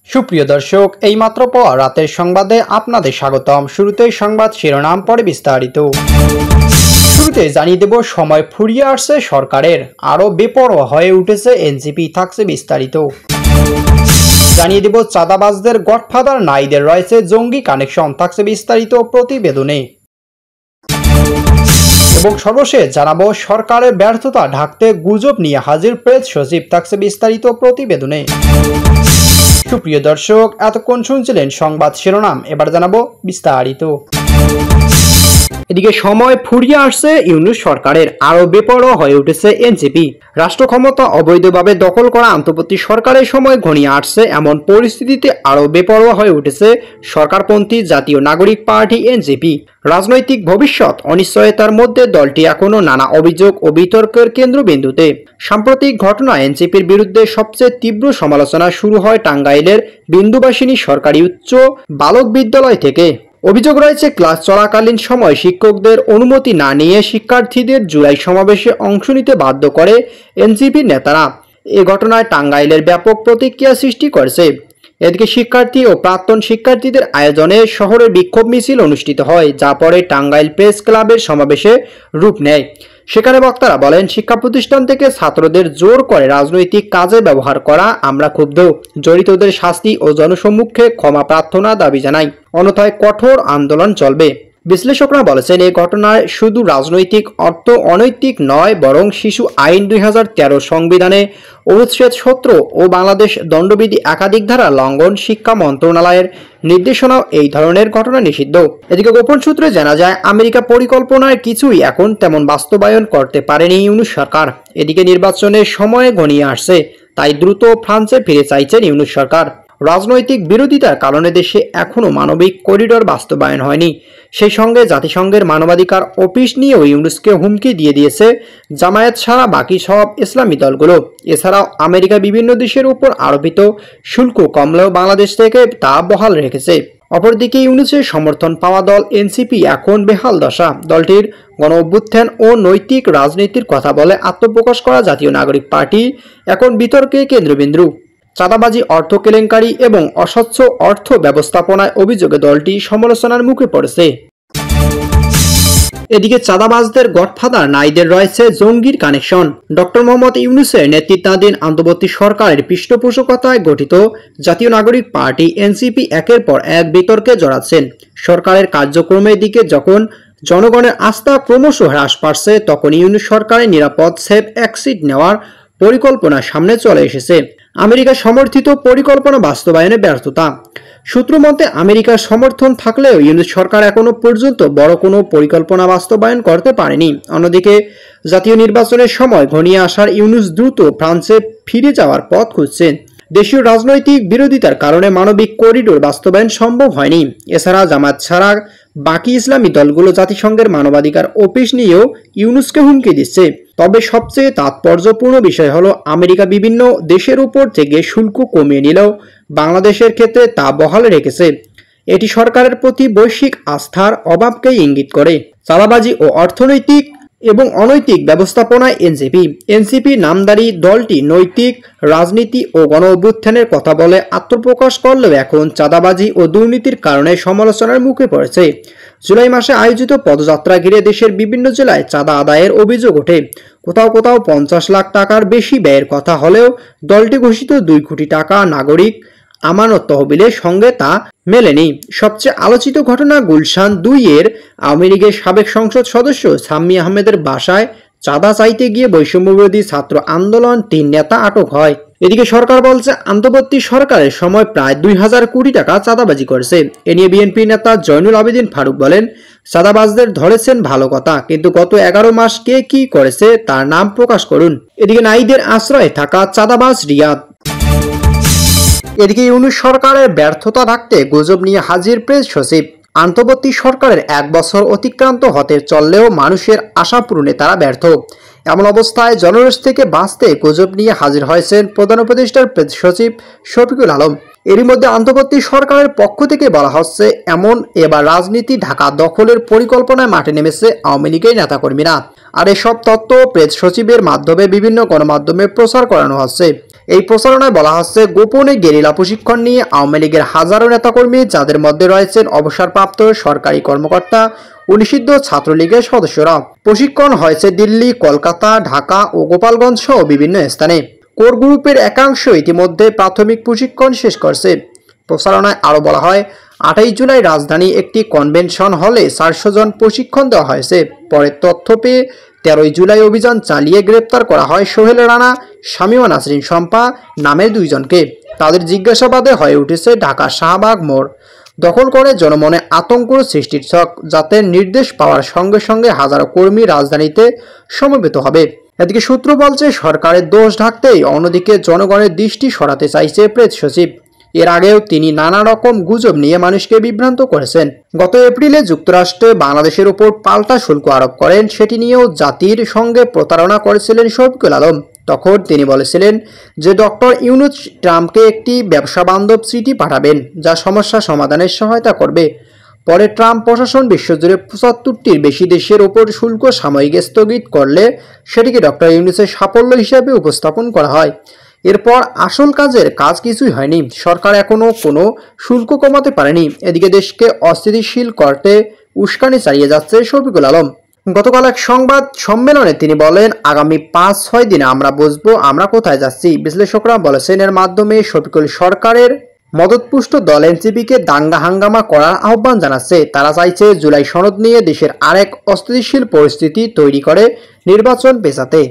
সুপ্রিয় দর্শক, এইমাত্র পাওয়া রাতের সংবাদে আপনাদের স্বাগতম। শুরুতেই সংবাদ শিরোনাম, পরে বিস্তারিত। শুরুতে জানিয়ে দেব, সময় ফুরিয়ে আসছে সরকারের, আরও বেপরোয়া হয়ে উঠেছে এনসিপি। থাকছে বিস্তারিত। জানিয়ে দেব, চাঁদাবাজদের গডফাদার নাইদের রয়েছে জঙ্গি কানেকশন। থাকছে বিস্তারিত প্রতিবেদনে। এবং সর্বশেষ জানাবো, সরকারের ব্যর্থতা ঢাকতে গুজব নিয়ে হাজির প্রেস সচিব। থাকছে বিস্তারিত প্রতিবেদনে। সুপ্রিয় দর্শক, এতক্ষণ শুনছিলেন সংবাদ শিরোনাম, এবার জানাবো বিস্তারিত। এদিকে সময় ফুরিয়ে আসছে ইউনূস সরকারের, আরও বেপরোয়া হয়ে উঠেছে এনসিপি। রাষ্ট্র ক্ষমতা অবৈধভাবে দখল করা অন্তর্বর্তী সরকারের সময় ঘনিয়ে আসছে, এমন পরিস্থিতিতে আরও বেপরোয়া হয়ে উঠেছে সরকারপন্থী জাতীয় নাগরিক পার্টি এনসিপি। রাজনৈতিক ভবিষ্যৎ অনিশ্চয়তার মধ্যে দলটি এখনও নানা অভিযোগ ও বিতর্কের কেন্দ্রবিন্দুতে। সাম্প্রতিক ঘটনায় এনসিপির বিরুদ্ধে সবচেয়ে তীব্র সমালোচনা শুরু হয় টাঙ্গাইলের বিন্দুবাসিনী সরকারি উচ্চ বালক বিদ্যালয় থেকে। অভিযোগ রয়েছে, ক্লাস চলাকালীন সময় শিক্ষকদের অনুমতি না নিয়ে শিক্ষার্থীদের জুলাই সমাবেশে অংশ নিতে বাধ্য করে এনসিপির নেতারা। এ ঘটনায় টাঙ্গাইলের ব্যাপক প্রতিক্রিয়া সৃষ্টি করেছে। এদিকে শিক্ষার্থী ও প্রাক্তন শিক্ষার্থীদের আয়োজনে শহরে বিক্ষোভ মিছিল অনুষ্ঠিত হয়, যা পরে টাঙ্গাইল প্রেস ক্লাবের সমাবেশে রূপ নেয়। সেখানে বক্তারা বলেন, শিক্ষা প্রতিষ্ঠান থেকে ছাত্রদের জোর করে রাজনৈতিক কাজে ব্যবহার করা আমরা ক্ষুব্ধ। জড়িতদের শাস্তি ও জনসম্মুখে ক্ষমা প্রার্থনা দাবি জানাই, অন্যথায় কঠোর আন্দোলন চলবে। বিশ্লেষকরা বলেছেন, এই ঘটনায় শুধু রাজনৈতিক অর্থ অনৈতিক নয়, বরং শিশু আইন 2013 সংবিধানে অনুচ্ছেদ 17 ও বাংলাদেশ দণ্ডবিধি একাধিক ধারা লঙ্ঘন, শিক্ষা মন্ত্রণালয়ের নির্দেশনাও এই ধরনের ঘটনা নিষিদ্ধ। এদিকে গোপন সূত্রে জানা যায়, আমেরিকা পরিকল্পনার কিছুই এখন তেমন বাস্তবায়ন করতে পারেনি ইউনূস সরকার। এদিকে নির্বাচনের সময় ঘনিয়ে আসছে, তাই দ্রুত ফ্রান্সে ফিরে চাইছেন ইউনূস সরকার। রাজনৈতিক বিরোধিতার কারণে দেশে এখনও মানবিক করিডোর বাস্তবায়ন হয়নি। সেই সঙ্গে জাতিসংঘের মানবাধিকার অফিস নিয়েও ইউনূসকে হুমকি দিয়ে দিয়েছে জামায়াত ছাড়া বাকি সব ইসলামী দলগুলো। এছাড়াও আমেরিকা বিভিন্ন দেশের উপর আরোপিত শুল্ক কমলেও বাংলাদেশ থেকে তা বহাল রেখেছে। অপরদিকে ইউনূসের সমর্থন পাওয়া দল এনসিপি এখন বেহাল দশা। দলটির গণ অভ্যুত্থান ও নৈতিক রাজনীতির কথা বলে আত্মপ্রকাশ করা জাতীয় নাগরিক পার্টি এখন বিতর্কের কেন্দ্রবিন্দু। চাঁদাবাজি, অর্থ কেলেঙ্কারি এবং অস্বচ্ছ অর্থ ব্যবস্থাপনায় অভিযোগে দলটি সমালোচনার মুখে পড়েছে। এদিকে চাঁদাবাজদের গডফাদার নাইদের রয়েছে জঙ্গির কানেকশন। ডক্টর মোহাম্মদ ইউনূসের নেতৃত্বাধীন অন্তর্বর্তী সরকারের পৃষ্ঠপোষকতায় গঠিত জাতীয় নাগরিক পার্টি এনসিপি একের পর এক বিতর্কে জড়াচ্ছেন। সরকারের কার্যক্রমের দিকে যখন জনগণের আস্থা ক্রমশ হ্রাস পাচ্ছে, তখন ইউনূস সরকারের নিরাপদ সেফ এক্সিট নেওয়ার পরিকল্পনা সামনে চলে এসেছে। আমেরিকা সমর্থিত পরিকল্পনা বাস্তবায়নে ব্যর্থতা। সূত্র মতে, আমেরিকার সমর্থন থাকলেও ইউনূস সরকার এখনো পর্যন্ত বড় কোনো পরিকল্পনা বাস্তবায়ন করতে পারেনি। অন্যদিকে জাতীয় নির্বাচনের সময় ঘনিয়ে আসার ইউনূস দ্রুত ফ্রান্সে ফিরে যাওয়ার পথ খুঁজছেন। দেশীয় রাজনৈতিক বিরোধিতার কারণে মানবিক করিডোর বাস্তবায়ন সম্ভব হয়নি। এছাড়া জামায়াত ছাড়া বাকি ইসলামী দলগুলো জাতিসংঘের মানবাধিকার অফিস নিয়েও ইউনূসকে হুমকি দিচ্ছে। তবে সবচেয়ে তাৎপর্যপূর্ণ বিষয় হলো, আমেরিকা বিভিন্ন দেশের উপর থেকে শুল্ক কমিয়ে নিলেও বাংলাদেশের ক্ষেত্রে তা বহাল রেখেছে। এটি সরকারের প্রতি বৈশ্বিক আস্থার অভাবকেই ইঙ্গিত করে। চাঁদাবাজি ও অর্থনৈতিক এবং অনৈতিক ব্যবস্থাপনায় এনসিপি নামধারী দলটি নৈতিক রাজনীতি ও গণ অভ্যুত্থানের কথা বলে আত্মপ্রকাশ করলেও এখন চাঁদাবাজি ও দুর্নীতির কারণে সমালোচনার মুখে পড়েছে। জুলাই মাসে আয়োজিত পদযাত্রা ঘিরে দেশের বিভিন্ন জেলায় চাঁদা আদায়ের অভিযোগ ওঠে। কোথাও কোথাও 50 লাখ টাকার বেশি ব্যয়ের কথা হলেও দলটি ঘোষিত 2 কোটি টাকা নাগরিক আমানত তহবিলের সঙ্গে তা মেলেনি। সবচেয়ে আলোচিত ঘটনা, গুলশান 2-এর আওয়ামী লীগের সাবেক সংসদ সদস্য সাম্মী আহমেদের বাসায় চাঁদা চাইতে গিয়ে বৈষম্যবিরোধী ছাত্র আন্দোলন 3 নেতা আটক হয়। এদিকে সরকার বলছে, অন্তর্বর্তী সরকারের সময় প্রায় 2000 কোটি টাকা চাঁদাবাজি করেছে। এ নিয়ে বিএনপি নেতা জয়নুল আবেদিন ফারুক বলেন, চাঁদাবাজদের ধরেছেন ভালো কথা, কিন্তু গত 11 মাস কে কি করেছে তার নাম প্রকাশ করুন। এদিকে নাইদের আশ্রয়ে থাকা চাঁদাবাজ রিয়াদ। এদিকে ইউনূস সরকারের ব্যর্থতা ঢাকতে গুজব নিয়ে হাজির প্রেস সচিব। অন্তর্বর্তী সরকারের 1 বছর অতিক্রান্ত হতে চললেও মানুষের আশা পূরণে তারা ব্যর্থ। এমন অবস্থায় জনরোষ থেকে বাঁচতে গুজব নিয়ে হাজির হয়েছেন প্রধান উপদেষ্টার প্রেস সচিব শফিকুল আলম। এরই মধ্যে অন্তর্বর্তী সরকারের পক্ষ থেকে বলা হচ্ছে এমন এবার রাজনীতি ঢাকা দখলের পরিকল্পনায় মাঠে নেমেছে আওয়ামী লীগের নেতাকর্মীরা। আর এসব তথ্য প্রেস সচিবের মাধ্যমে বিভিন্ন গণমাধ্যমে প্রচার করানো হচ্ছে। এই প্রচারণায় বলা হচ্ছে গোপনে গেরিলা প্রশিক্ষণ নিয়ে আওয়ামী লীগের হাজারো নেতাকর্মী, যাদের মধ্যে রয়েছেন অবসরপ্রাপ্ত সরকারি কর্মকর্তা ও নিষিদ্ধ ছাত্রলীগের সদস্যরা। প্রশিক্ষণ হয়েছে দিল্লি, কলকাতা, ঢাকা ও গোপালগঞ্জ সহ বিভিন্ন স্থানে। কোর গ্রুপের একাংশ ইতিমধ্যে প্রাথমিক প্রশিক্ষণ শেষ করছে। প্রচারণায় আরও বলা হয়, 28 জুলাই রাজধানী একটি কনভেনশন হলে 400 জন প্রশিক্ষণ দেওয়া হয়েছে। পরে তথ্য পেয়ে 13 জুলাই অভিযান চালিয়ে গ্রেপ্তার করা হয় সোহেল রানা, শামীমা নাসরিন শম্পা নামের 2 জনকে। তাদের জিজ্ঞাসাবাদে হয়ে উঠেছে ঢাকা শাহবাগ মোড় দখল করে জনমনে আতঙ্ক সৃষ্টির ছক, যাতে নির্দেশ পাওয়ার সঙ্গে সঙ্গে হাজারো কর্মী রাজধানীতে সমবেত হবে। এদিকে সূত্র বলছে, সরকারের দোষ ঢাকতেই অন্যদিকে জনগণের দৃষ্টি সরাতে চাইছে প্রেস সচিব। এর আগেও তিনি নানা রকম গুজব নিয়ে মানুষকে বিভ্রান্ত করেছেন। গত এপ্রিলে যুক্তরাষ্ট্র বাংলাদেশের উপর পাল্টা শুল্ক আরোপ করেন, সেটি নিয়েও জাতির সঙ্গে প্রতারণা করেছিলেন শফিকুল আলম। তখন তিনি বলেছিলেন যে ডক্টর ইউনূস ট্রাম্পকে একটি ব্যবসা বান্ধব চিঠি পাঠাবেন যা সমস্যা সমাধানের সহায়তা করবে। পরে ট্রাম্প প্রশাসন বিশ্বজুড়ে 75টির বেশি দেশের ওপর শুল্ক সাময়িক স্থগিত করলে সেটিকে ডক্টর ইউনূসের সাফল্য হিসেবে উপস্থাপন করা হয়। এরপর আসল কাজ কিছুই হয়নি। সরকার এখনো কোনো শুল্ক কমাতে পারেনি। এদিকে দেশকে অস্থিতিশীল করতে উস্কানি চালিয়ে যাচ্ছে শফিকুল আলম। গতকাল এক সংবাদ সম্মেলনে তিনি বলেন, আগামী 5-6 দিনে আমরা বুঝবো আমরা কোথায় যাচ্ছি। বিশ্লেষকরা বলেছেন, এর মাধ্যমে শফিকুল সরকারের মদতপুষ্ট দল এনসিপিকে দাঙ্গা হাঙ্গামা করার আহ্বান জানাচ্ছে। তারা চাইছে জুলাই সনদ নিয়ে দেশের আরেক অস্থিতিশীল পরিস্থিতি তৈরি করে নির্বাচন পেছাতে।